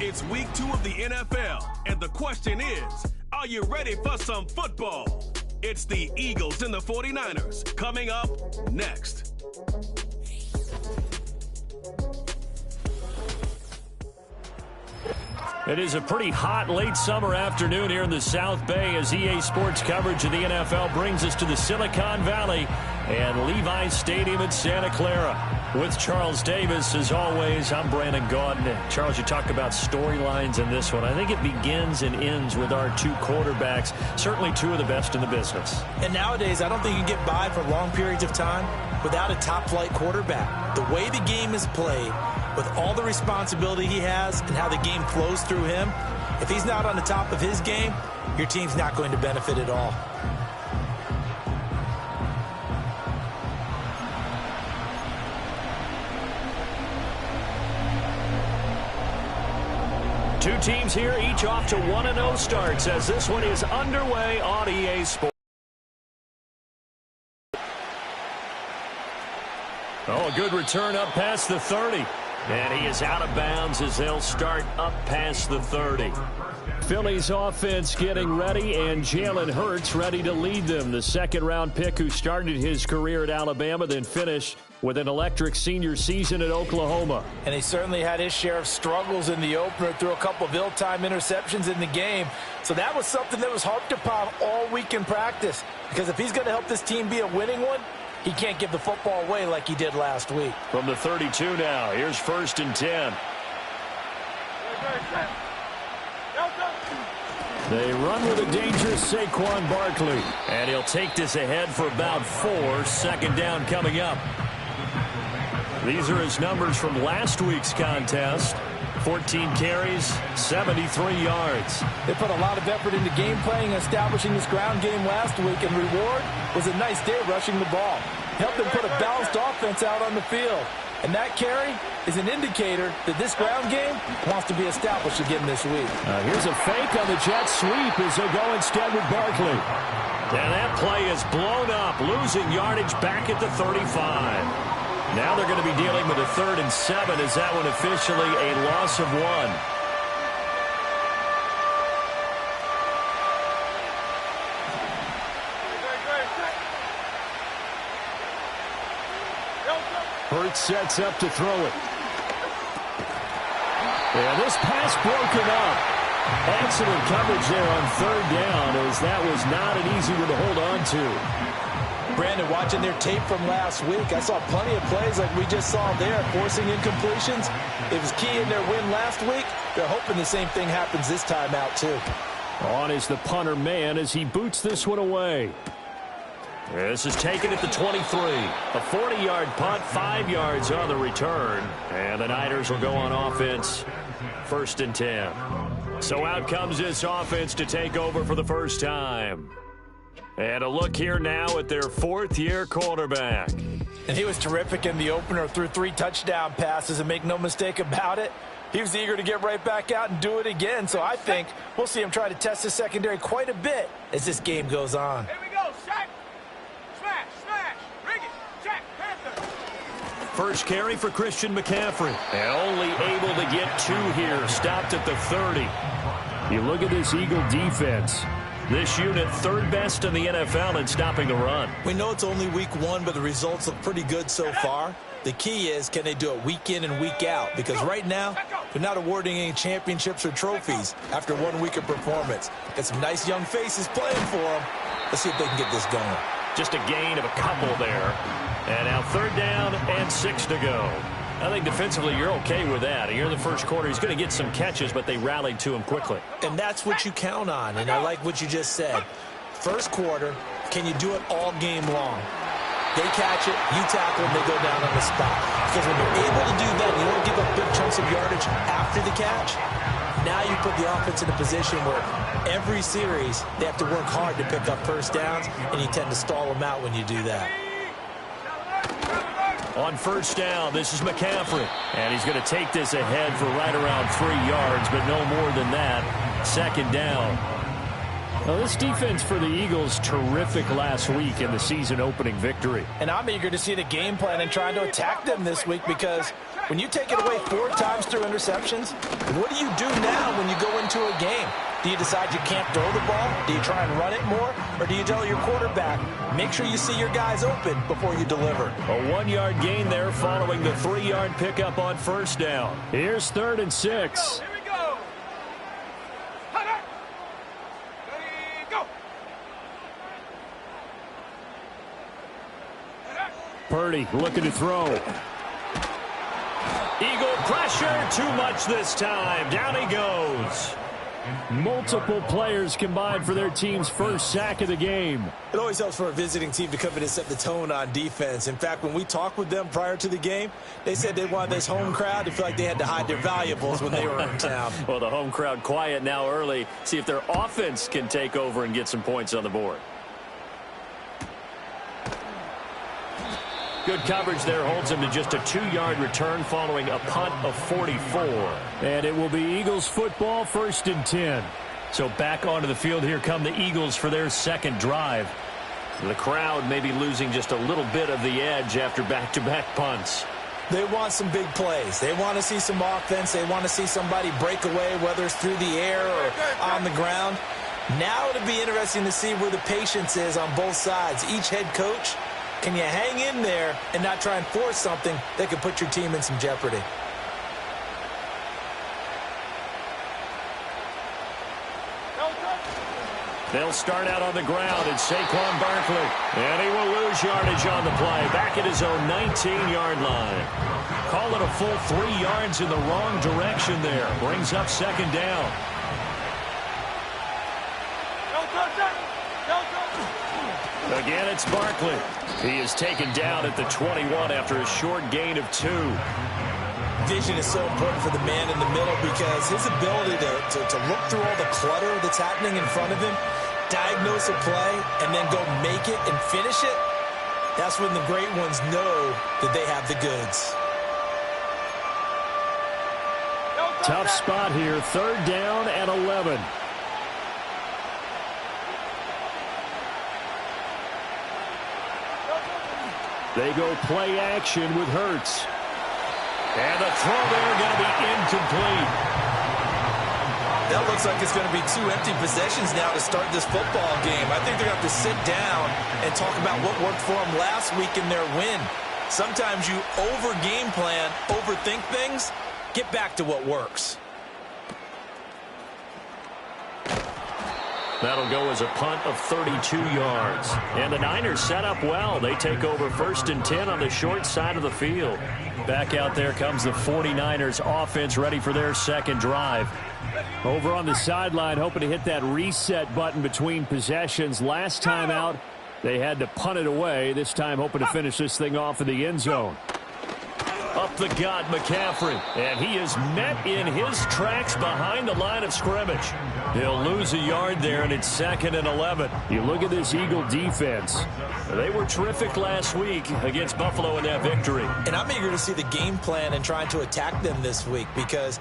It's week 2 of the NFL, and the question is, are you ready for some football? It's the Eagles and the 49ers coming up next. It is a pretty hot late summer afternoon here in the South Bay as EA Sports coverage of the NFL brings us to the Silicon Valley and Levi's Stadium in Santa Clara. With Charles Davis, as always, I'm Brandon Gaudin. Charles, you talk about storylines in this one. I think it begins and ends with our two quarterbacks, certainly two of the best in the business. And nowadays, I don't think you can get by for long periods of time without a top-flight quarterback. The way the game is played, with all the responsibility he has and how the game flows through him, if he's not on the top of his game, your team's not going to benefit at all. Two teams here, each off to 1-0 starts as this one is underway on EA Sports. Oh, a good return up past the 30. And he is out of bounds as they'll start up past the 30. Philly's offense getting ready, and Jalen Hurts ready to lead them. The second-round pick who started his career at Alabama, then finished with an electric senior season at Oklahoma. And he certainly had his share of struggles in the opener, threw a couple of ill-timed interceptions in the game. So that was something that was harped upon all week in practice. Because if he's going to help this team be a winning one, he can't give the football away like he did last week. From the 32 now, here's 1st and 10. They run with a dangerous Saquon Barkley. And he'll take this ahead for about 4. Second down coming up. These are his numbers from last week's contest. 14 carries, 73 yards. They put a lot of effort into game playing and establishing this ground game last week, and reward was a nice day rushing the ball. Helped them put a balanced offense out on the field. And that carry is an indicator that this ground game wants to be established again this week. Here's a fake on the jet sweep as they'll go instead with Barkley. And that play is blown up, losing yardage back at the 35. Now they're going to be dealing with a 3rd and 7 as that one officially a loss of 1. Hurts sets up to throw it. And this pass broken up. Excellent coverage there on 3rd down as that was not an easy one to hold on to. Brandon, watching their tape from last week, I saw plenty of plays like we just saw there, forcing incompletions. It was key in their win last week. They're hoping the same thing happens this time out, too. On is the punter man as he boots this one away. This is taken at the 23. A 40-yard punt, 5 yards on the return. And the Niners will go on offense, 1st and 10. So out comes this offense to take over for the first time. And a look here now at their 4th-year quarterback. And he was terrific in the opener, threw 3 touchdown passes, and make no mistake about it, he was eager to get right back out and do it again. So I think we'll see him try to test the secondary quite a bit as this game goes on. Here we go, Shaq. Smash, smash, bring it, Jack, Panther. First carry for Christian McCaffrey. And only able to get 2 here, stopped at the 30. You look at this Eagle defense. This unit 3rd best in the NFL in stopping the run. We know it's only week 1, but the results look pretty good so far. The key is, can they do it week in and week out? Because right now, they're not awarding any championships or trophies after 1 week of performance. Got some nice young faces playing for them. Let's see if they can get this going. Just a gain of a couple there. And now 3rd down and 6 to go. I think defensively you're okay with that. Here in the first quarter, he's going to get some catches, but they rallied to him quickly. And that's what you count on, and I like what you just said. First quarter, can you do it all game long? They catch it, you tackle them, they go down on the spot. Because when you're able to do that, you don't give up big chunks of yardage after the catch. Now you put the offense in a position where every series they have to work hard to pick up first downs, and you tend to stall them out when you do that. On 1st down, this is McCaffrey. And he's going to take this ahead for right around 3 yards, but no more than that. 2nd down. Well, this defense for the Eagles, terrific last week in the season-opening victory. And I'm eager to see the game plan and trying to attack them this week, because when you take it away 4 times through interceptions, what do you do now when you go into a game? Do you decide you can't throw the ball? Do you try and run it more? Or do you tell your quarterback, make sure you see your guys open before you deliver? A 1-yard gain there following the 3-yard pickup on first down. Here's 3rd and 6. Here we go. Ready, go. Purdy looking to throw. Eagle pressure, too much this time. Down he goes. Multiple players combined for their team's first sack of the game. It always helps for a visiting team to come in and set the tone on defense. In fact, when we talked with them prior to the game, they said they wanted this home crowd to feel like they had to hide their valuables when they were in town. Well, the home crowd quiet now early. See if their offense can take over and get some points on the board. Good coverage there holds him to just a 2-yard return following a punt of 44. And it will be Eagles football, 1st and 10. So back onto the field here come the Eagles for their second drive. The crowd may be losing just a little bit of the edge after back-to-back punts. They want some big plays. They want to see some offense. They want to see somebody break away, whether it's through the air or on the ground. Now it'll be interesting to see where the patience is on both sides. Each head coach, can you hang in there and not try and force something that could put your team in some jeopardy? They'll start out on the ground, and Saquon Barkley. And he will lose yardage on the play. Back at his own 19-yard line. Call it a full 3 yards in the wrong direction there. Brings up 2nd down. Again, it's Barkley. He is taken down at the 21 after a short gain of 2. Vision is so important for the man in the middle, because his ability to look through all the clutter that's happening in front of him, diagnose a play, and then go make it and finish it, that's when the great ones know that they have the goods. Tough spot here, 3rd down and 11. They go play action with Hurts. And the throw there going to be incomplete. That looks like it's going to be 2 empty possessions now to start this football game. I think they're going to have to sit down and talk about what worked for them last week in their win. Sometimes you over-game plan, overthink things. Get back to what works. That'll go as a punt of 32 yards. And the Niners set up well. They take over 1st and 10 on the short side of the field. Back out there comes the 49ers offense, ready for their second drive. Over on the sideline, hoping to hit that reset button between possessions. Last time out, they had to punt it away. This time hoping to finish this thing off in the end zone. Up the gut, McCaffrey. And he is met in his tracks behind the line of scrimmage. He'll lose a yard there, and it's 2nd and 11. You look at this Eagle defense. They were terrific last week against Buffalo in that victory. And I'm eager to see the game plan and trying to attack them this week, because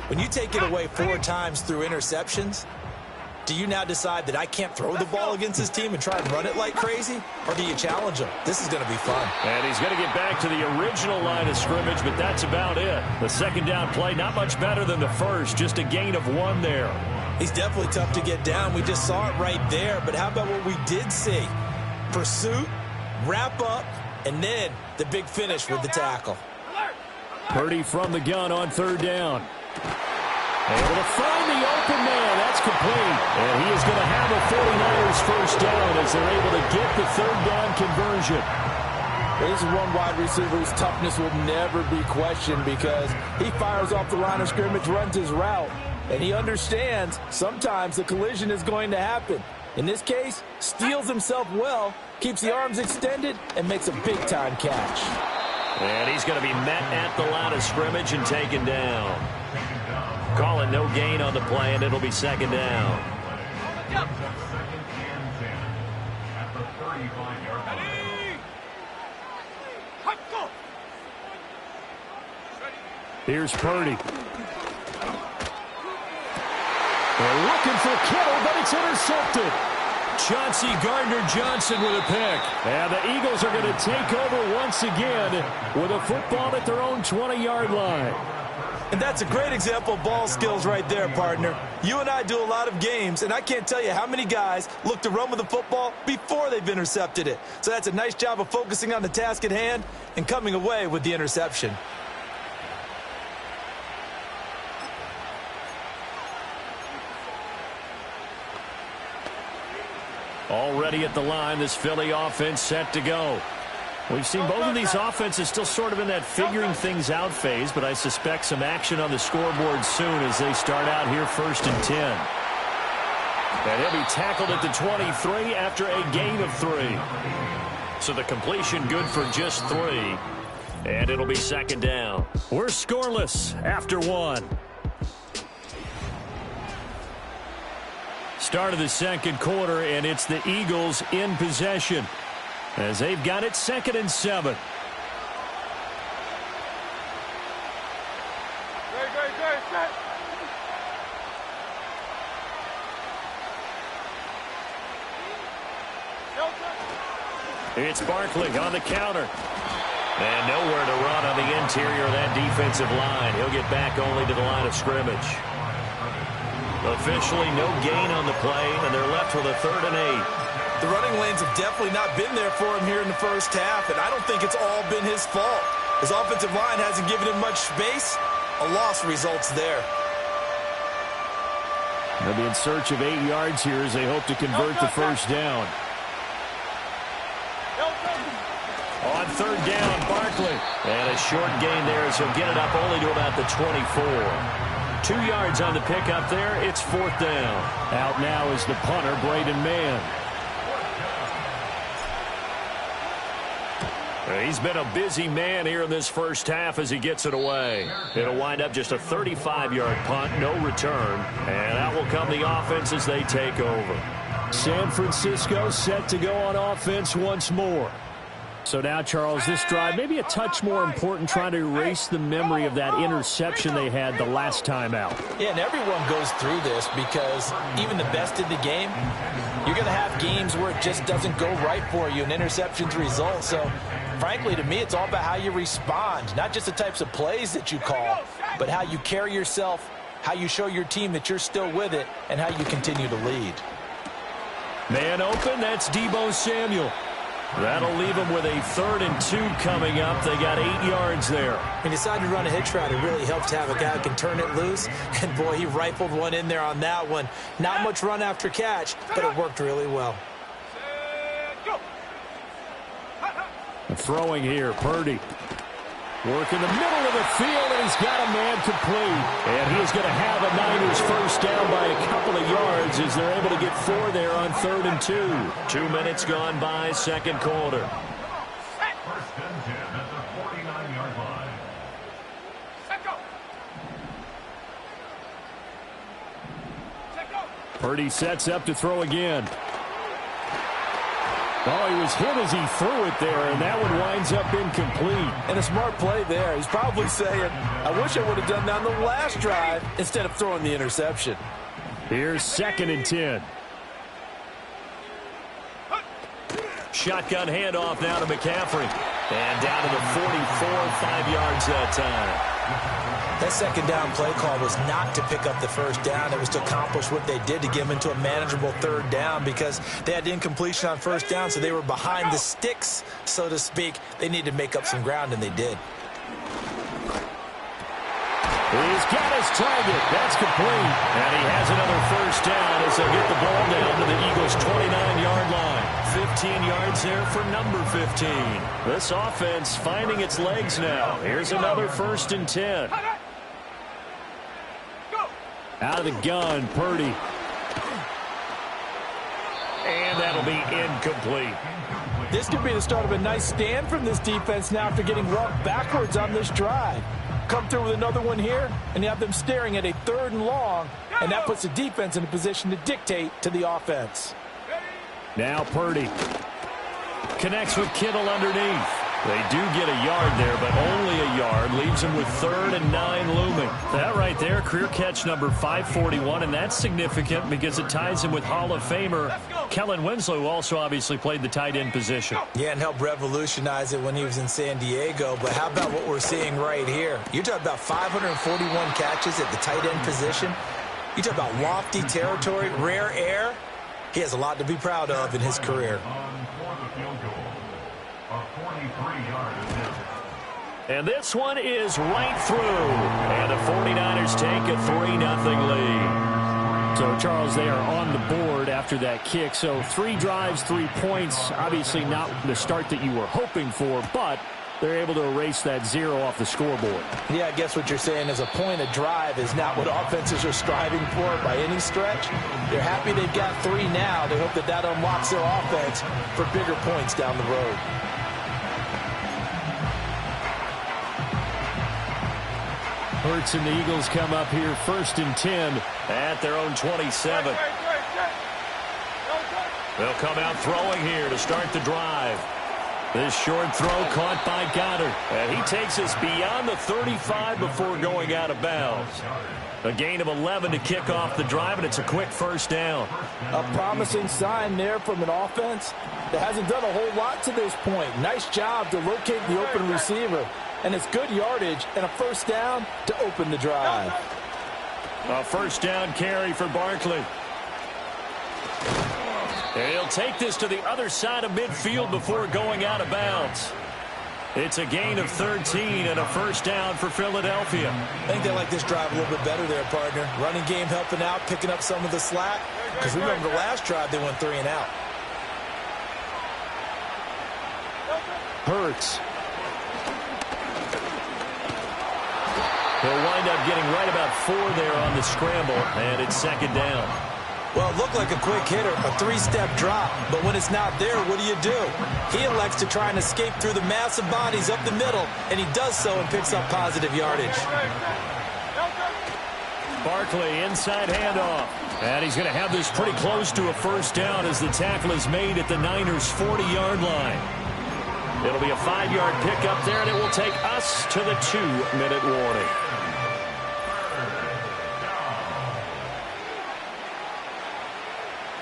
when you take it away 4 times through interceptions, do you now decide that I can't throw the ball against this team and try and run it like crazy? Or do you challenge them? This is going to be fun. And he's going to get back to the original line of scrimmage, but that's about it. The 2nd down play, not much better than the first, just a gain of 1 there. He's definitely tough to get down. We just saw it right there. But how about what we did see? Pursuit, wrap up, and then the big finish with the tackle. Purdy from the gun on 3rd down. Able to find the open man. That's complete. And he is going to have a 49ers first down as they're able to get the 3rd down conversion. This is one wide receiver whose toughness will never be questioned, because he fires off the line of scrimmage, runs his route, and he understands sometimes the collision is going to happen. In this case, steals himself well, keeps the arms extended, and makes a big-time catch. And he's going to be met at the line of scrimmage and taken down. Calling no gain on the play, and it'll be 2nd down. Here's Purdy. They're looking for Kittle, but it's intercepted. Chauncey Gardner-Johnson with a pick. And the Eagles are going to take over once again with a football at their own 20-yard line. And that's a great example of ball skills right there, partner. You and I do a lot of games, and I can't tell you how many guys look to run with the football before they've intercepted it. So that's a nice job of focusing on the task at hand and coming away with the interception. Already at the line, this Philly offense set to go. We've seen both of these offenses still sort of in that figuring things out phase, but I suspect some action on the scoreboard soon as they start out here 1st and 10. And he'll be tackled at the 23 after a gain of 3. So the completion good for just 3. And it'll be 2nd down. We're scoreless after 1. Start of the 2nd quarter, and it's the Eagles in possession as they've got it 2nd and 7. It's Barkley on the counter. And nowhere to run on the interior of that defensive line. He'll get back only to the line of scrimmage. Officially no gain on the play, and they're left with a 3rd and 8. The running lanes have definitely not been there for him here in the first half, and I don't think it's all been his fault. His offensive line hasn't given him much space. A loss results there. They'll be in search of 8 yards here as they hope to convert the first down. On 3rd down, Barkley. And a short gain there as he'll get it up only to about the 24. 2 yards on the pickup there. It's 4th down. Out now is the punter, Braden Mann. He's been a busy man here in this first half as he gets it away. It'll wind up just a 35-yard punt, no return. And out will come the offense as they take over. San Francisco set to go on offense once more. So now, Charles, this drive maybe a touch more important, trying to erase the memory of that interception they had the last time out. Yeah, and everyone goes through this because even the best in the game, you're going to have games where it just doesn't go right for you and interceptions result. So, frankly, to me, it's all about how you respond, not just the types of plays that you call, but how you carry yourself, how you show your team that you're still with it, and how you continue to lead. Man open, that's Deebo Samuel. That'll leave them with a 3rd and 2 coming up. They got 8 yards there. He decided to run a hitch route. It really helps to have a guy who can turn it loose. And, boy, he rifled one in there on that one. Not much run after catch, but it worked really well. Throwing here, Purdy. Work in the middle of the field, and he's got a man complete. And he is going to have a Niners first down by a couple of yards as they're able to get 4 there on 3rd and 2. 2 minutes gone by, 2nd quarter. First and 10 at the 49-yard line. Purdy sets up to throw again. Oh, he was hit as he threw it there, and that one winds up incomplete. And a smart play there. He's probably saying, I wish I would have done that on the last drive instead of throwing the interception. Here's 2nd and 10. Shotgun handoff now to McCaffrey. And down to the 44, 5 yards that time. That 2nd down play call was not to pick up the first down. It was to accomplish what they did to get them into a manageable 3rd down because they had incompletion on 1st down, so they were behind the sticks, so to speak. They needed to make up some ground, and they did. He's got his target. That's complete. And he has another first down as they get the ball down to the Eagles' 29-yard line. 15 yards there for number 15. This offense finding its legs now. Here's another 1st and 10. Out of the gun, Purdy. And that'll be incomplete. This could be the start of a nice stand from this defense now after getting walked backwards on this drive. Come through with another one here, and you have them staring at a 3rd and long, and that puts the defense in a position to dictate to the offense. Now Purdy connects with Kittle underneath. They do get a yard there, but only a yard. Leaves him with 3rd and 9 looming. That right there, career catch number 541, and that's significant because it ties him with Hall of Famer Kellen Winslow, who also obviously played the tight end position. Yeah, and helped revolutionize it when he was in San Diego. But how about what we're seeing right here? You're talking about 541 catches at the tight end position. You talk about lofty territory, rare air. He has a lot to be proud of in his career. And this one is right through. And the 49ers take a 3-0 lead. So, Charles, they are on the board after that kick. So 3 drives, 3 points. Obviously not the start that you were hoping for, but they're able to erase that 0 off the scoreboard. Yeah, I guess what you're saying is a point of drive is not what offenses are striving for by any stretch. They're happy they've got 3 now. They hope that that unlocks their offense for bigger points down the road. Hurts and the Eagles come up here 1st and 10 at their own 27. They'll come out throwing here to start the drive. This short throw caught by Goddard. And he takes us beyond the 35 before going out of bounds. A gain of 11 to kick off the drive, and it's a quick 1st down. A promising sign there from an offense that hasn't done a whole lot to this point. Nice job to locate the open receiver. And it's good yardage and a 1st down to open the drive. A 1st down carry for Barkley. And he'll take this to the other side of midfield before going out of bounds. It's a gain of 13 and a 1st down for Philadelphia. I think they like this drive a little bit better there, partner. Running game helping out, picking up some of the slack. Because remember the last drive, they went 3 and out. Hurts. He'll wind up getting right about 4 there on the scramble, and it's 2nd down. Well, it looked like a quick hitter, a 3-step drop, but when it's not there, what do? He elects to try and escape through the massive bodies up the middle, and he does so and picks up positive yardage. Barkley, inside handoff, and he's going to have this pretty close to a 1st down as the tackle is made at the Niners' 40-yard line. It'll be a 5-yard pickup there, and it will take us to the 2-minute warning.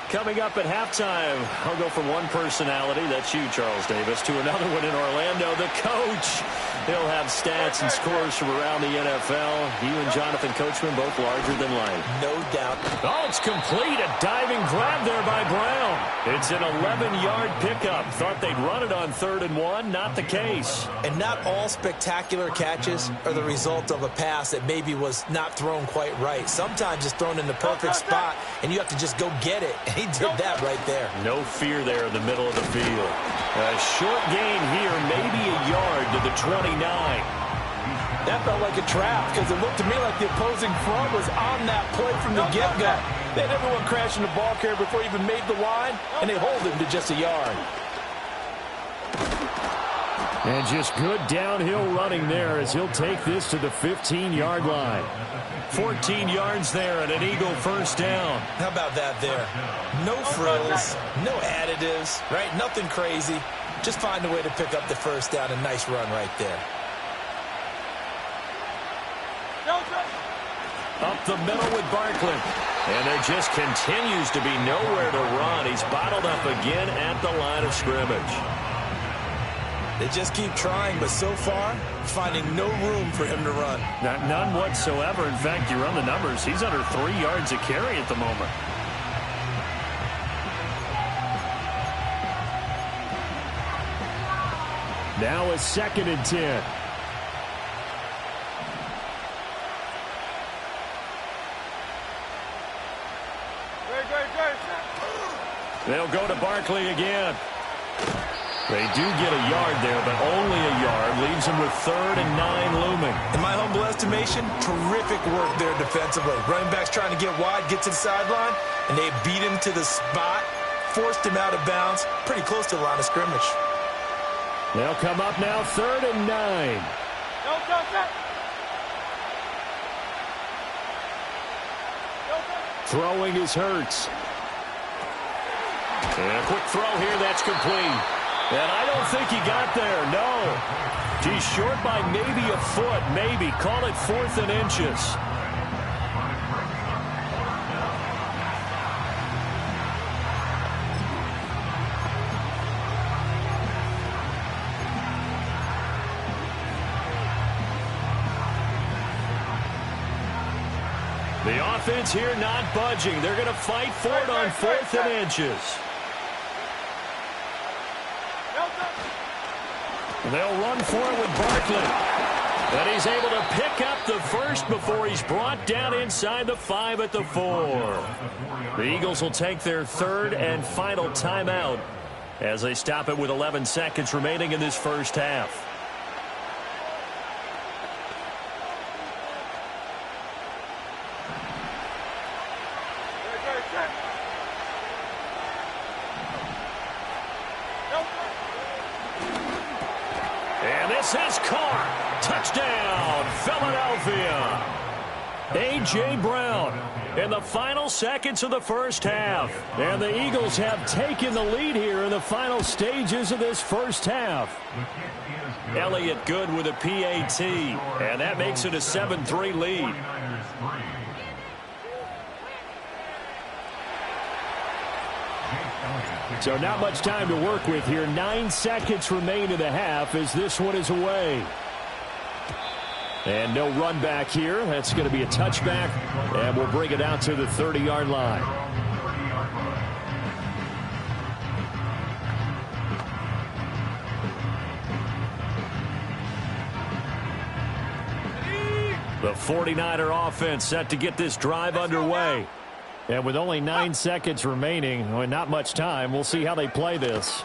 Coming up at halftime, I'll go from one personality, that's you, Charles Davis, to another one in Orlando, the coach. He'll have stats and scores from around the NFL. You and Jonathan Coachman both larger than life. No doubt. Oh, it's complete. A diving grab there by Brown. It's an 11-yard pickup. Thought they'd run it on 3rd and 1. Not the case. And not all spectacular catches are the result of a pass that maybe was not thrown quite right. Sometimes it's thrown in the perfect spot, and you have to just go get it. And he did that right there. No fear there in the middle of the field. A short gain here, maybe a yard to the 29. That felt like a trap because it looked to me like the opposing front was on that play from the get-go. They had everyone crashing the ball carrier before he even made the line, and they hold him to just a yard. And just good downhill running there as he'll take this to the 15-yard line. 14 yards there and an Eagle 1st down. How about that there? No frills, no additives, right? Nothing crazy. Just find a way to pick up the 1st down. A nice run right there. Up the middle with Barkley. And there just continues to be nowhere to run. He's bottled up again at the line of scrimmage. They just keep trying, but so far, finding no room for him to run. None whatsoever. In fact, you run the numbers. He's under 3 yards a carry at the moment. Now a 2nd and 10. They'll go to Barkley again. They do get a yard there, but only a yard. Leaves him with 3rd and 9 looming. In my humble estimation, terrific work there defensively. Running backs trying to get wide, get to the sideline, and they beat him to the spot, forced him out of bounds, pretty close to the line of scrimmage. They'll come up now 3rd and 9. Throwing is Hurts. And a quick throw here, that's complete. And I don't think he got there, no. He's short by maybe a foot, maybe. Call it 4th and inches. The offense here not budging. They're going to fight for it on 4th and inches. They'll run for it with Barkley. And he's able to pick up the first before he's brought down inside the 5 at the 4. The Eagles will take their 3rd and final timeout as they stop it with 11 seconds remaining in this first half. Says Carr. Touchdown, Philadelphia. A.J. Brown in the final seconds of the first half. And the Eagles have taken the lead here in the final stages of this first half. Elliott good with a PAT. And that makes it a 7-3 lead. So not much time to work with here. 9 seconds remain in the half as this one is away. And no run back here. That's going to be a touchback. And we'll bring it out to the 30-yard line. The 49er offense set to get this drive underway. And with only 9 seconds remaining, not much time, we'll see how they play this.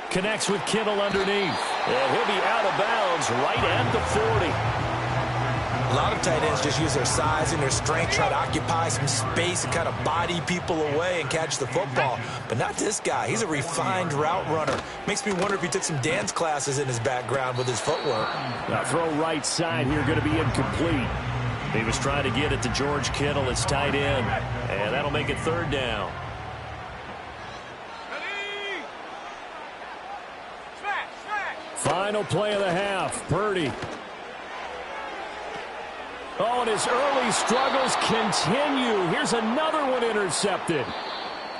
Connects with Kittle underneath. And he'll be out of bounds right at the 40. A lot of tight ends just use their size and their strength, try to occupy some space and kind of body people away and catch the football. But not this guy. He's a refined route runner. Makes me wonder if he took some dance classes in his background with his footwork. Now throw right side here going to be incomplete. He was trying to get it to George Kittle, his tight end. And that'll make it 3rd down. Final play of the half. Purdy. Oh, and his early struggles continue. Here's another one intercepted.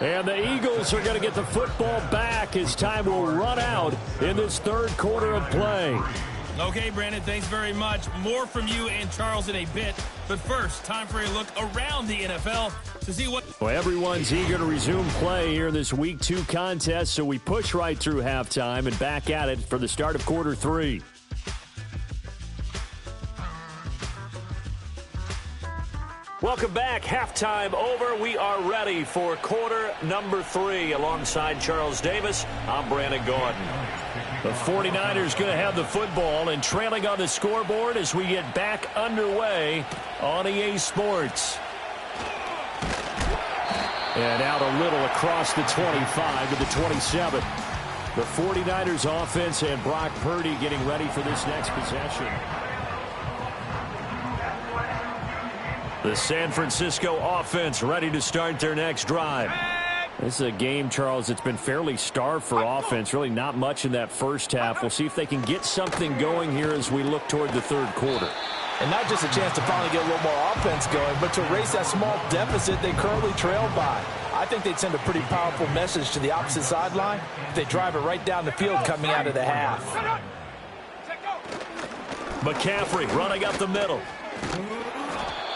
And the Eagles are going to get the football back as time will run out in this 3rd quarter of play. Okay, Brandon, thanks very much. More from you and Charles in a bit. But first, time for a look around the NFL to see what... Well, everyone's eager to resume play here in this Week 2 contest, so we push right through halftime and back at it for the start of quarter 3. Welcome back. Halftime over. We are ready for quarter number 3. Alongside Charles Davis, I'm Brandon Gordon. The 49ers going to have the football and trailing on the scoreboard as we get back underway on EA Sports. And out a little across the 25 to the 27. The 49ers offense and Brock Purdy getting ready for this next possession. The San Francisco offense ready to start their next drive. This is a game, Charles, it's been fairly starved for offense. Really not much in that first half. We'll see if they can get something going here as we look toward the 3rd quarter. And not just a chance to finally get a little more offense going, but to erase that small deficit they currently trailed by. I think they'd send a pretty powerful message to the opposite sideline if they drive it right down the field coming out of the half. McCaffrey running up the middle.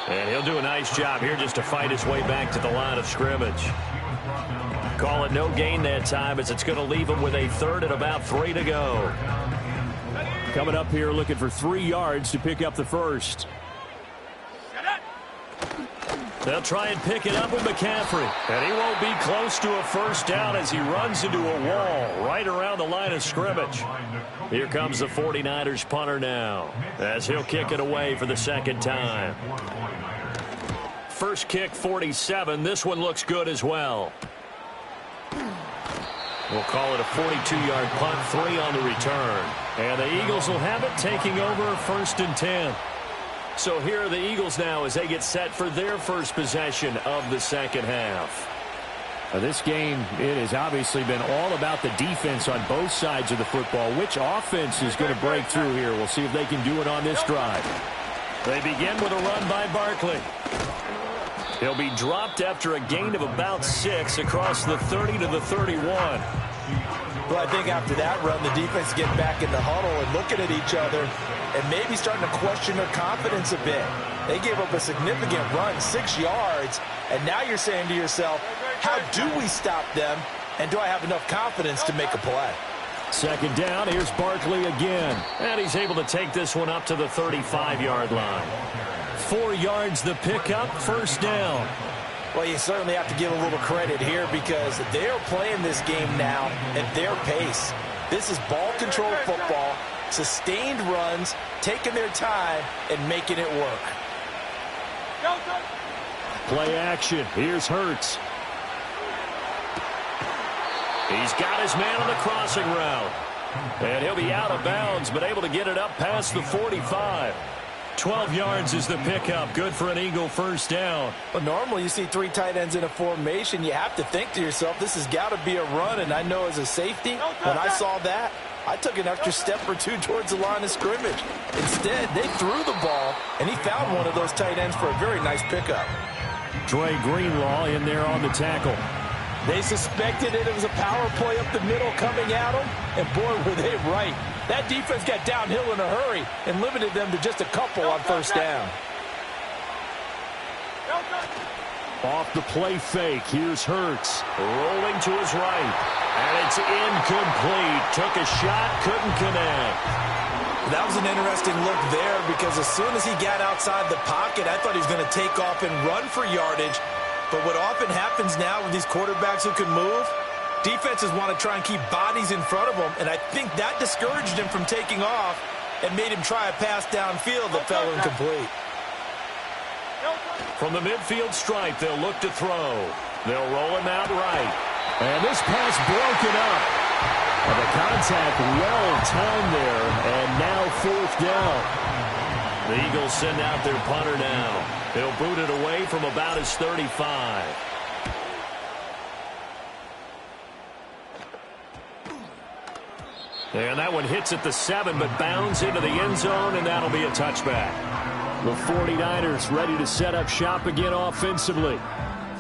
And he'll do a nice job here just to fight his way back to the line of scrimmage. Call it no gain that time as it's going to leave him with a 3rd and about 3 to go. Coming up here looking for 3 yards to pick up the first. They'll try and pick it up with McCaffrey. And he won't be close to a first down as he runs into a wall right around the line of scrimmage. Here comes the 49ers punter now as he'll kick it away for the 2nd time. First kick 47. This one looks good as well. We'll call it a 42-yard punt, 3 on the return. And the Eagles will have it taking over 1st and 10. So here are the Eagles now as they get set for their first possession of the 2nd half. This game, it has obviously been all about the defense on both sides of the football. Which offense is going to break through here? We'll see if they can do it on this drive. They begin with a run by Barkley. He'll be dropped after a gain of about 6 across the 30 to the 31. Well, I think after that run, the defense getting back in the huddle and looking at each other and maybe starting to question their confidence a bit. They gave up a significant run, 6 yards, and now you're saying to yourself, how do we stop them, and do I have enough confidence to make a play? Second down, here's Barkley again. And he's able to take this one up to the 35-yard line. 4 yards the pickup, first down. Well, you certainly have to give a little credit here because they're playing this game now at their pace. This is ball control football, sustained runs, taking their time, and making it work. Play action. Here's Hurts. He's got his man on the crossing route. And he'll be out of bounds, but able to get it up past the 45. 12 yards is the pickup. Good for an Eagle first down. But normally you see 3 tight ends in a formation. You have to think to yourself, this has got to be a run. And I know as a safety, when I saw that, I took an extra step or 2 towards the line of scrimmage. Instead, they threw the ball, and he found one of those tight ends for a very nice pickup. Dre Greenlaw in there on the tackle. They suspected it was a power play up the middle coming at them, and boy, were they right. That defense got downhill in a hurry and limited them to just a couple on first down. Off the play fake, here's Hurts. Rolling to his right. And it's incomplete. Took a shot, couldn't connect. That was an interesting look there because as soon as he got outside the pocket, I thought he was going to take off and run for yardage. But what often happens now with these quarterbacks who can move, defenses want to try and keep bodies in front of them, and I think that discouraged him from taking off and made him try a pass downfield that fell incomplete. From the midfield stripe, they'll look to throw. They'll roll him out right. And this pass broken up. And the contact well timed there, and now fourth down. The Eagles send out their punter now. He'll boot it away from about his 35. And that one hits at the 7, but bounds into the end zone, and that'll be a touchback. The 49ers ready to set up shop again offensively.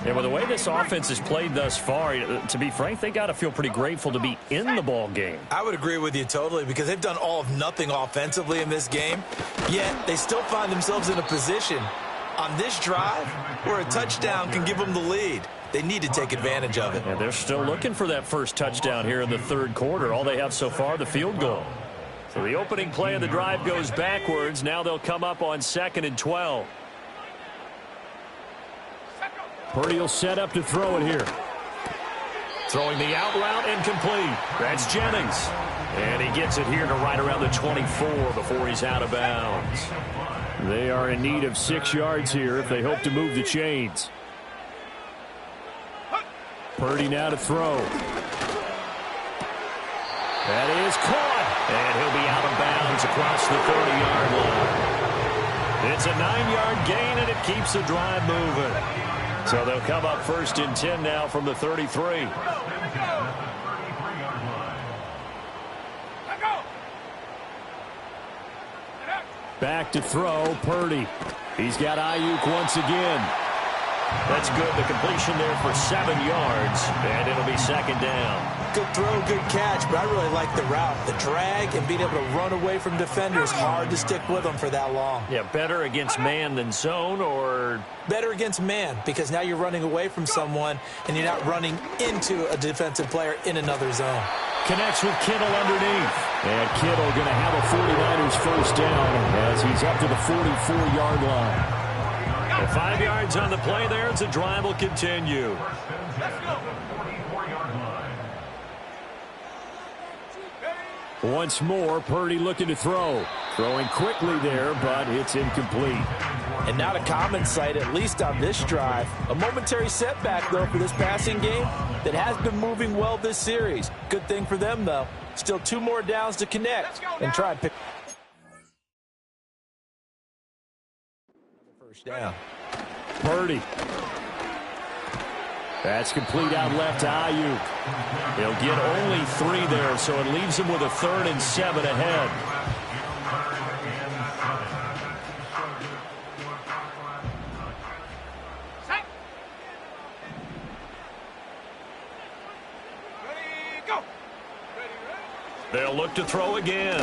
And with the way this offense has played thus far, to be frank, they got to feel pretty grateful to be in the ball game. I would agree with you totally because they've done all of nothing offensively in this game, yet they still find themselves in a position on this drive where a touchdown can give them the lead. They need to take advantage of it. And they're still looking for that first touchdown here in the third quarter. All they have so far, the field goal. So the opening play of the drive goes backwards. Now they'll come up on 2nd and 12. Purdy will set up to throw it here. Throwing the out route incomplete. That's Jennings. And he gets it here to right around the 24 before he's out of bounds. They are in need of 6 yards here if they hope to move the chains. Purdy now to throw. That is caught. And he'll be out of bounds across the 30-yard line. It's a 9-yard gain, and it keeps the drive moving. So they'll come up 1st and 10 now from the 33. Back to throw, Purdy. He's got Ayuk once again. That's good. The completion there for 7 yards, and it'll be 2nd down. Good throw, good catch, but I really like the route. The drag and being able to run away from defenders, hard to stick with them for that long. Yeah, better against man than zone, or? Better against man, because now you're running away from someone, and you're not running into a defensive player in another zone. Connects with Kittle underneath. And Kittle going to have a 49ers first down as he's up to the 44-yard line. 5 yards on the play there as the drive will continue. Once more, Purdy looking to throw. Throwing quickly there, but it's incomplete. And not a common sight, at least on this drive. A momentary setback, though, for this passing game that has been moving well this series. Good thing for them, though. Still 2 more downs to connect and try and pick first down. Purdy. That's complete out left to Ayuk. He'll get only 3 there, so it leaves him with a 3rd and 7 ahead. They'll look to throw again.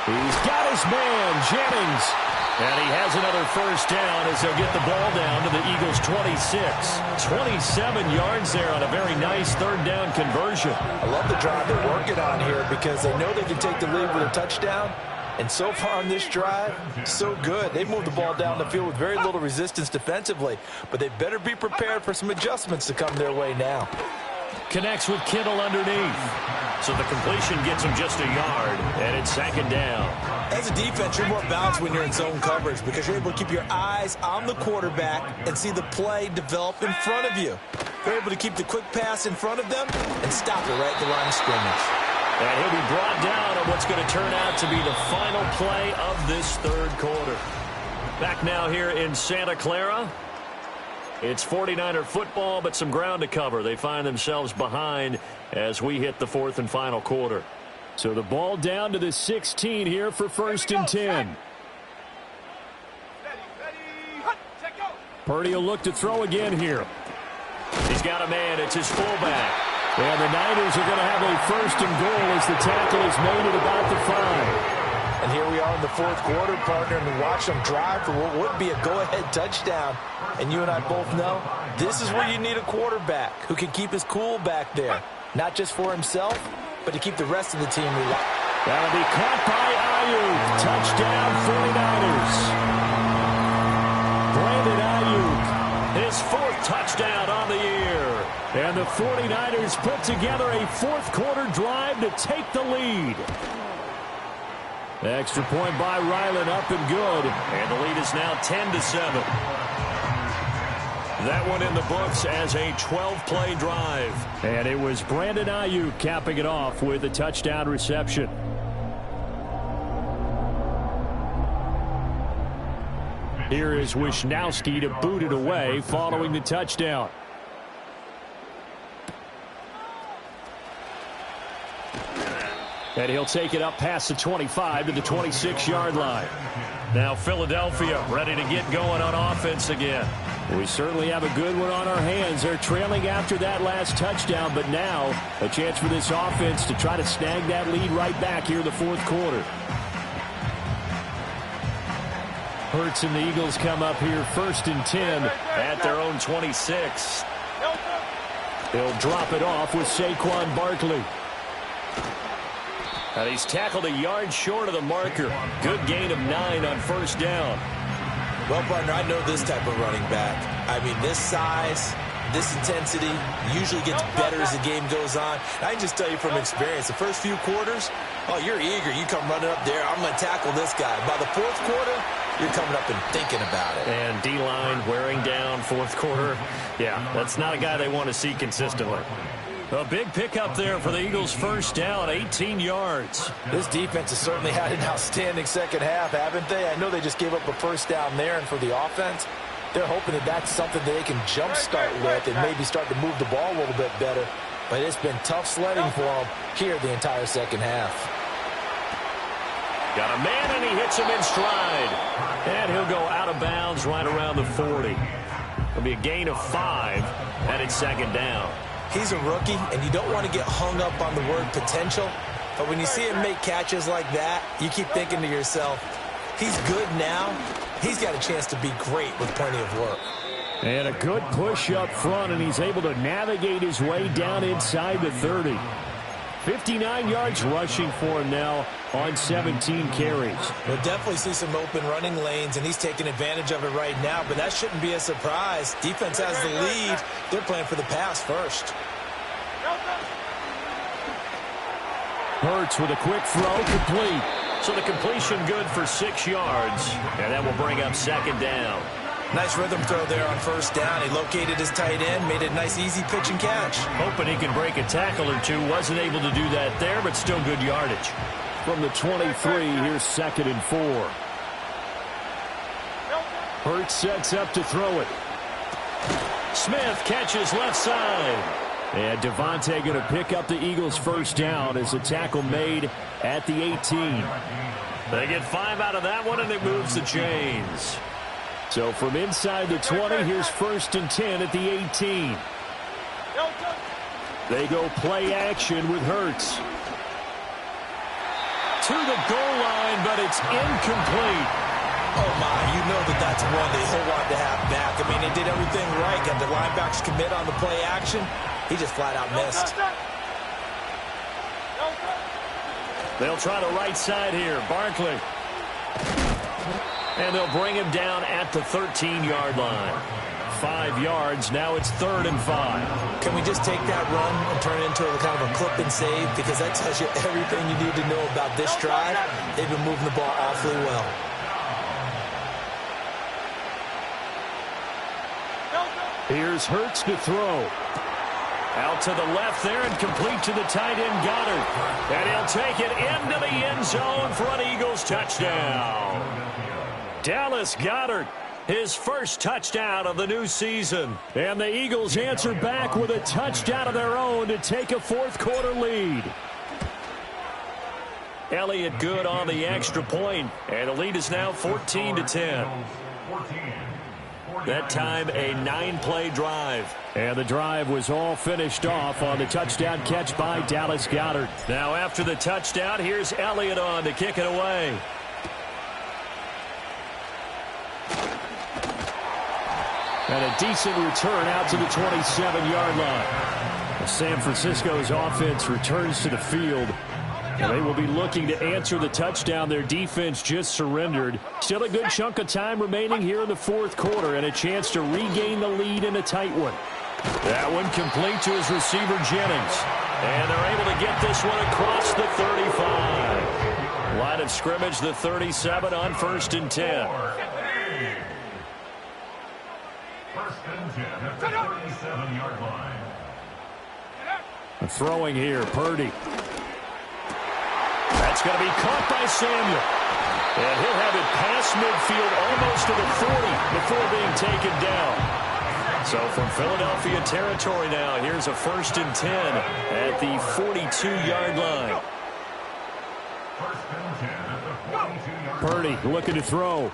He's got his man, Jennings. And he has another first down as they'll get the ball down to the Eagles' 26. 27 yards there on a very nice 3rd down conversion. I love the drive they're working on here because they know they can take the lead with a touchdown. And so far on this drive, so good. They've moved the ball down the field with very little resistance defensively. But they better be prepared for some adjustments to come their way now. Connects with Kittle underneath. So the completion gets him just a yard, and it's 2nd down. As a defense, you're more balanced when you're in zone coverage because you're able to keep your eyes on the quarterback and see the play develop in front of you. You're able to keep the quick pass in front of them and stop it right at the line of scrimmage. And he'll be brought down on what's going to turn out to be the final play of this 3rd quarter. Back now here in Santa Clara. It's 49er football, but some ground to cover. They find themselves behind as we hit the 4th and final quarter. So the ball down to the 16 here for 1st and 10. Purdy will look to throw again here. He's got a man. It's his fullback. And the Niners are going to have a 1st and goal as the tackle is made at about the 5. And here we are in the 4th quarter, partner, and we watch them drive for what would be a go-ahead touchdown. And you and I both know this is where you need a quarterback who can keep his cool back there. Not just for himself, but to keep the rest of the team relaxed. That'll be caught by Ayuk. Touchdown 49ers. Brandon Ayuk, his 4th touchdown on the year. And the 49ers put together a 4th quarter drive to take the lead. Extra point by Ryland, up and good. And the lead is now 10-7. That one in the books as a 12-play drive. And it was Brandon Ayuk capping it off with a touchdown reception. Here is Wisnowski to boot it away following the touchdown. And he'll take it up past the 25 to the 26-yard line. Now Philadelphia ready to get going on offense again. We certainly have a good one on our hands. They're trailing after that last touchdown, but now a chance for this offense to try to snag that lead right back here in the 4th quarter. Hurts and the Eagles come up here 1st and 10 at their own 26. He'll drop it off with Saquon Barkley. And he's tackled a yard short of the marker. Good gain of 9 on 1st down. Well, partner, I know this type of running back. I mean, this size, this intensity usually gets better as the game goes on. I can just tell you from experience, the first few quarters, oh, you're eager. You come running up there, I'm going to tackle this guy. By the 4th quarter, you're coming up and thinking about it. And D-line wearing down 4th quarter. Yeah, that's not a guy they want to see consistently. A big pickup there for the Eagles' 1st down, 18 yards. This defense has certainly had an outstanding 2nd half, haven't they? I know they just gave up a 1st down there, and for the offense, they're hoping that that's something they can jumpstart with and maybe start to move the ball a little bit better. But it's been tough sledding for them here the entire 2nd half. Got a man, and he hits him in stride. And he'll go out of bounds right around the 40. It'll be a gain of 5, and it's 2nd down. He's a rookie, and you don't want to get hung up on the word potential. But when you see him make catches like that, you keep thinking to yourself, he's good now. He's got a chance to be great with plenty of work. And a good push up front, and he's able to navigate his way down inside the 30. 59 yards rushing for him now on 17 carries. We'll definitely see some open running lanes, and he's taking advantage of it right now, but that shouldn't be a surprise. Defense has the lead. They're playing for the pass first. Hurts with a quick throw, complete. So the completion good for 6 yards, and that will bring up 2nd down. Nice rhythm throw there on 1st down. He located his tight end, made a nice easy pitch and catch. Hoping he can break a tackle or two. Wasn't able to do that there, but still good yardage. From the 23, here's 2nd and 4. Hurts sets up to throw it. Smith catches left side. And Devontae going to pick up the Eagles' first down as a tackle made at the 18. They get 5 out of that one, and it moves the chains. So from inside the 20, here's 1st and 10 at the 18. They go play action with Hurts. To the goal line, but it's incomplete. Oh, my, you know that's one that he'll want to have back. I mean, they did everything right. Got the linebackers commit on the play action. He just flat out missed. They'll try the right side here. Barkley. And they'll bring him down at the 13-yard line. 5 yards. Now it's 3rd and 5. Can we just take that run and turn it into a kind of a clip and save? Because that tells you everything you need to know about this drive. They've been moving the ball awfully well. Here's Hurts to throw. Out to the left there and complete to the tight end Goddard. And he'll take it into the end zone for an Eagles touchdown. Dallas Goedert, his first touchdown of the new season. And the Eagles answer back with a touchdown of their own to take a 4th quarter lead. Elliott good on the extra point, and the lead is now 14-10. That time a 9-play drive. And the drive was all finished off on the touchdown catch by Dallas Goedert. Now after the touchdown, here's Elliott on to kick it away. And a decent return out to the 27-yard line. San Francisco's offense returns to the field. And they will be looking to answer the touchdown their defense just surrendered. Still a good chunk of time remaining here in the 4th quarter and a chance to regain the lead in a tight one. That one complete to his receiver Jennings. And they're able to get this one across the 35. Line of scrimmage, the 37 on 1st and 10. 1st and 10 at the 37-yard line. Throwing here, Purdy. That's going to be caught by Samuel. And he'll have it past midfield almost to the 40 before being taken down. So from Philadelphia territory now, here's a 1st and 10 at the 42-yard line. 1st and 10 at the 42-yard line. Purdy looking to throw.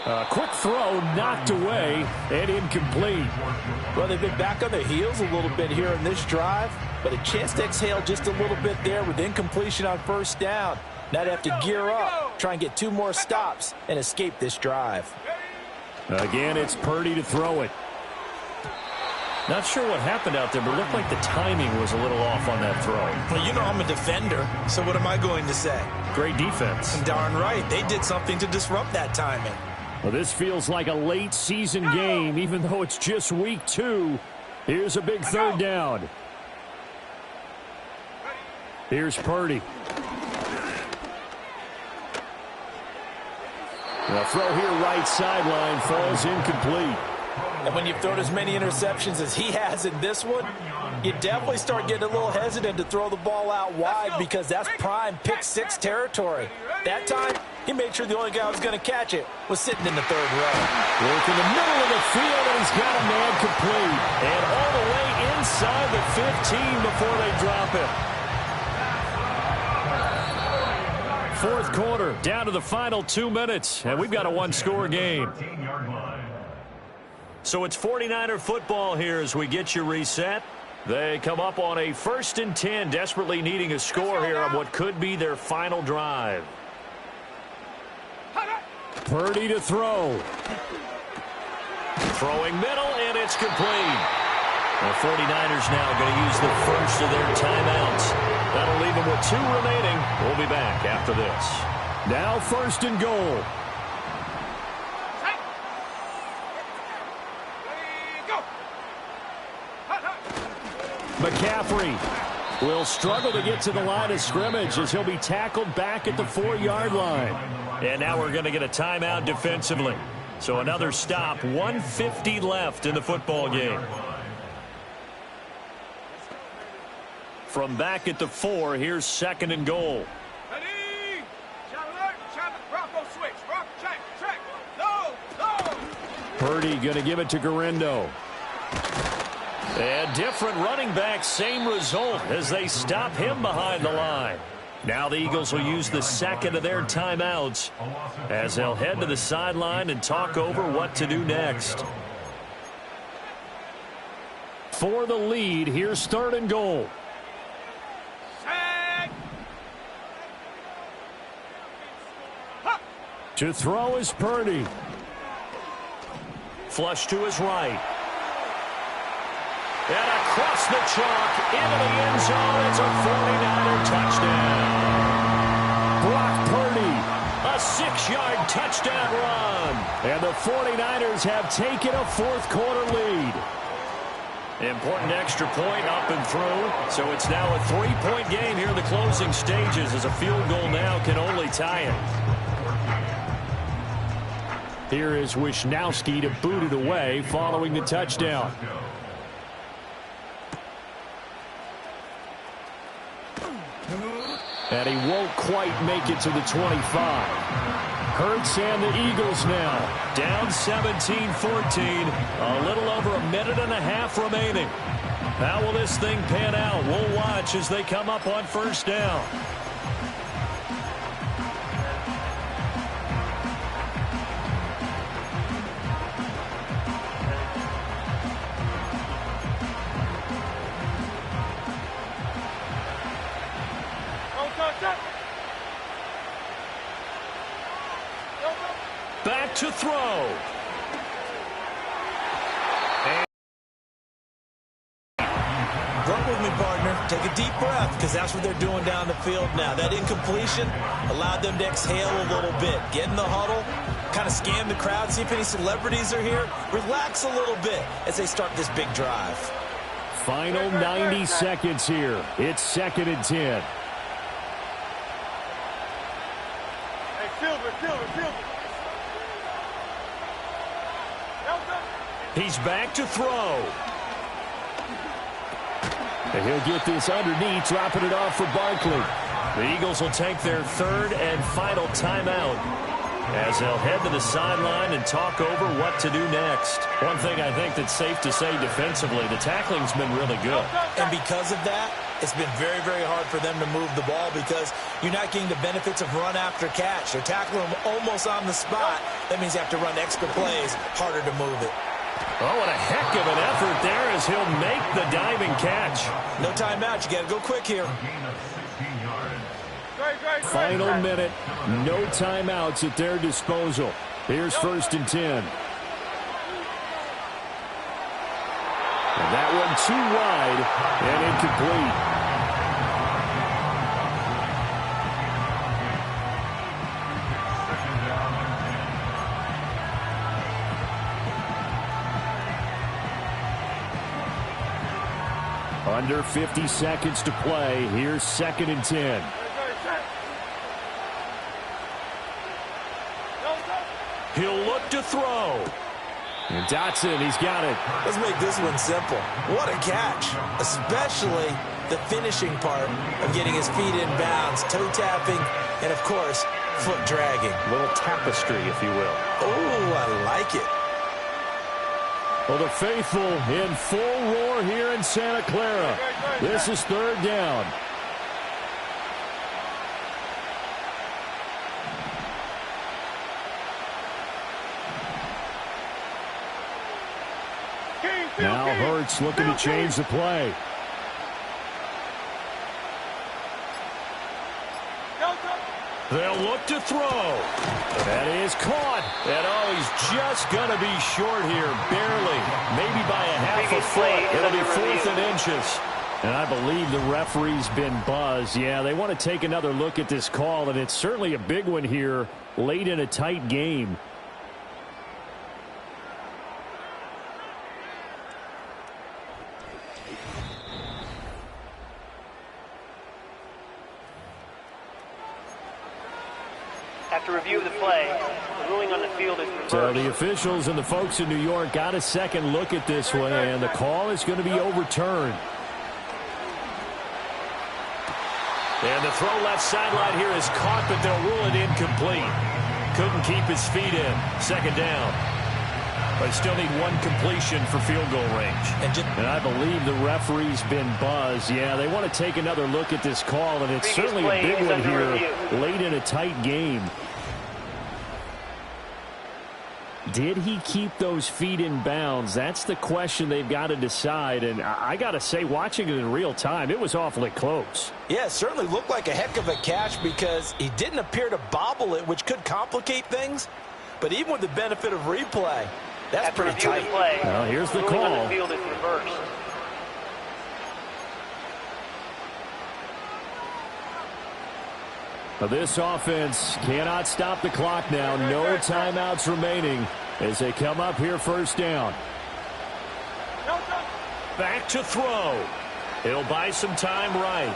A quick throw knocked away and incomplete. Well, they've been back on their heels a little bit here in this drive, but a chance to exhale just a little bit there with incompletion on 1st down. Now they have to gear up, try and get 2 more stops and escape this drive. Again, it's Purdy to throw it. Not sure what happened out there, but it looked like the timing was a little off on that throw. Well, you know I'm a defender, so what am I going to say? Great defense. Darn right. They did something to disrupt that timing. Well, this feels like a late season game, even though it's just week 2. Here's a big 3rd down. Here's Purdy. The throw here right sideline falls incomplete. And when you've thrown as many interceptions as he has in this one, you definitely start getting a little hesitant to throw the ball out wide because that's prime pick 6 territory. That time, he made sure the only guy who was going to catch it was sitting in the 3rd row. Work in the middle of the field, and he's got a man complete. And all the way inside the 15 before they drop it. 4th quarter, down to the final 2 minutes, and we've got a 1-score game. So it's 49er football here as we get you reset. They come up on a 1st and 10, desperately needing a score here on what could be their final drive. Purdy to throw. Throwing middle, and it's complete. The 49ers now going to use the first of their timeouts. That'll leave them with 2 remaining. We'll be back after this. Now 1st and goal. McCaffrey will struggle to get to the line of scrimmage as he'll be tackled back at the 4-yard line. And now we're going to get a timeout defensively. So another stop, 1:50 left in the football game. From back at the 4, here's 2nd and goal. Ready? Shot alert. Shot Bronco switch. Bronco check. Check. No. No. Purdy going to give it to Garindo. And different running back, same result as they stop him behind the line. Now the Eagles will use the second of their timeouts as they'll head to the sideline and talk over what to do next. For the lead, here's 3rd and goal. To throw is Purdy. Flush to his right. And across the chalk into the end zone. It's a 49er touchdown. Brock Purdy, a 6-yard touchdown run. And the 49ers have taken a 4th quarter lead. Important extra point up and through. So it's now a 3-point game here in the closing stages as a field goal now can only tie it. Here is Wisnowski to boot it away following the touchdown. And he won't quite make it to the 25. Hurts and the Eagles now down 17-14. A little over a minute and a half remaining. How will this thing pan out? We'll watch as they come up on 1st down. Back to throw. Work with me, partner. Take a deep breath, because that's what they're doing down the field now. That incompletion allowed them to exhale a little bit. Get in the huddle, kind of scan the crowd, see if any celebrities are here. Relax a little bit as they start this big drive. Final 90 seconds here. It's 2nd and 10. Hey, Silver. He's back to throw. And he'll get this underneath, dropping it off for Barkley. The Eagles will take their 3rd and final timeout as they'll head to the sideline and talk over what to do next. One thing I think that's safe to say defensively, the tackling's been really good. And because of that, it's been very, very hard for them to move the ball because you're not getting the benefits of run after catch. They're tackling them almost on the spot. That means you have to run extra plays, harder to move it. Oh, and a heck of an effort there as he'll make the diving catch. No timeout. You got to go quick here. Final minute. No timeouts at their disposal. Here's 1st and 10. And that one too wide and incomplete. Under 50 seconds to play. Here's 2nd and 10. He'll look to throw. And Dotson, he's got it. Let's make this one simple. What a catch, especially the finishing part of getting his feet in bounds, toe tapping, and, of course, foot dragging. A little tapestry, if you will. Oh, I like it. Well, the faithful in full roar here in Santa Clara. This is 3rd down. Now Hurts looking to change the play. They'll look to throw. That is caught. And oh, he's just going to be short here, barely. Maybe by a half a foot. It'll be 4th and inches. And I believe the referee's been buzzed. Yeah, they want to take another look at this call, and it's certainly a big one here late in a tight game. After review of the play, the ruling on the field is reversed. So the officials and the folks in New York got a second look at this one, and the call is going to be overturned. And the throw left sideline here is caught, but they'll rule it incomplete. Couldn't keep his feet in. 2nd down. But still need one completion for field goal range. And I believe the referee's been buzzed. Yeah, they want to take another look at this call, and it's certainly a big one here late in a tight game. Did he keep those feet in bounds? That's the question they've got to decide. And I got to say, watching it in real time, it was awfully close. Yeah, it certainly looked like a heck of a catch because he didn't appear to bobble it, which could complicate things. But even with the benefit of replay, that's pretty tight. Well, here's the call. The field is reversed. This offense cannot stop the clock now. No timeouts remaining as they come up here first down. Back to throw. He'll buy some time right.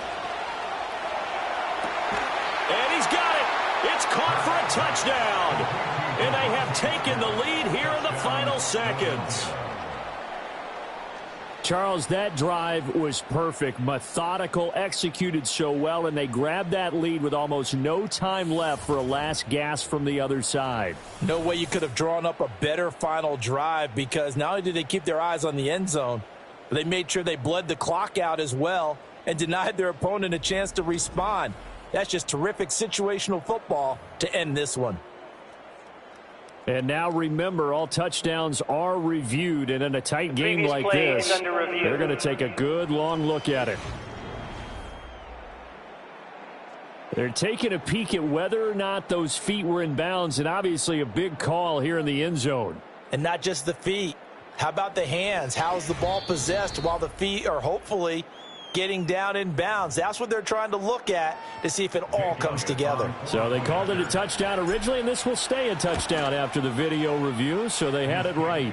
And he's got it. It's caught for a touchdown. And they have taken the lead here in the final seconds. Charles, that drive was perfect, methodical, executed so well, and they grabbed that lead with almost no time left for a last gasp from the other side. No way you could have drawn up a better final drive because not only did they keep their eyes on the end zone, but they made sure they bled the clock out as well and denied their opponent a chance to respond. That's just terrific situational football to end this one. And now remember, all touchdowns are reviewed, and in a tight game like this, they're going to take a good long look at it. They're taking a peek at whether or not those feet were in bounds, and obviously a big call here in the end zone. And not just the feet. How about the hands? How's the ball possessed while the feet are hopefully getting down in bounds? That's what they're trying to look at to see if it all comes together. So they called it a touchdown originally, and this will stay a touchdown after the video review, so they had it right.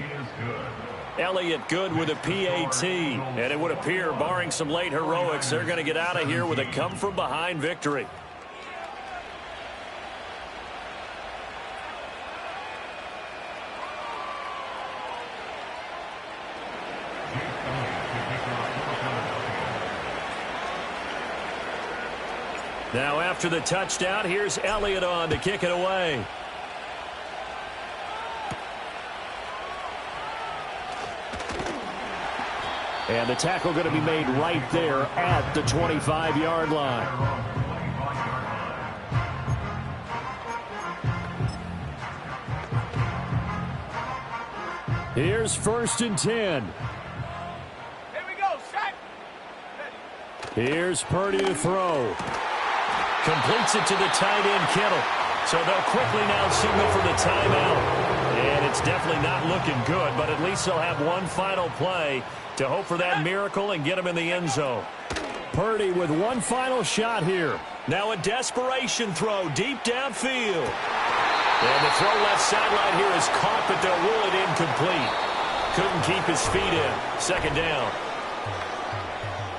Elliott good with a PAT, and it would appear, barring some late heroics, they're going to get out of here with a come-from-behind victory. Now after the touchdown, here's Elliott on to kick it away. And the tackle going to be made right there at the 25-yard line. Here's 1st and 10. Here we go, set. Here's Purdy to throw. Completes it to the tight end, Kittle. So they'll quickly now signal for the timeout. And it's definitely not looking good, but at least they'll have one final play to hope for that miracle and get them in the end zone. Purdy with one final shot here. Now a desperation throw deep downfield. And the throw left sideline here is caught, but they'll rule it incomplete. Couldn't keep his feet in. 2nd down.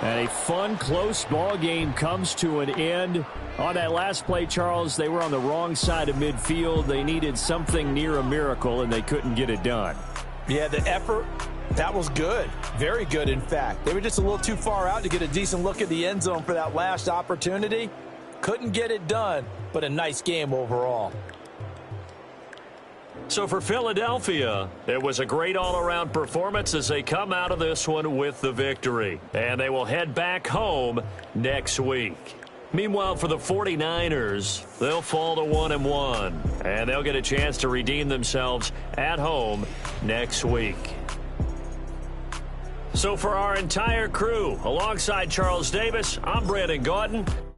And a fun, close ball game comes to an end. On that last play, Charles, they were on the wrong side of midfield. They needed something near a miracle, and they couldn't get it done. Yeah, the effort, that was good. Very good, in fact. They were just a little too far out to get a decent look at the end zone for that last opportunity. Couldn't get it done, but a nice game overall. So for Philadelphia, it was a great all-around performance as they come out of this one with the victory. And they will head back home next week. Meanwhile, for the 49ers, they'll fall to 1-1. And they'll get a chance to redeem themselves at home next week. So for our entire crew, alongside Charles Davis, I'm Brandon Gaudin.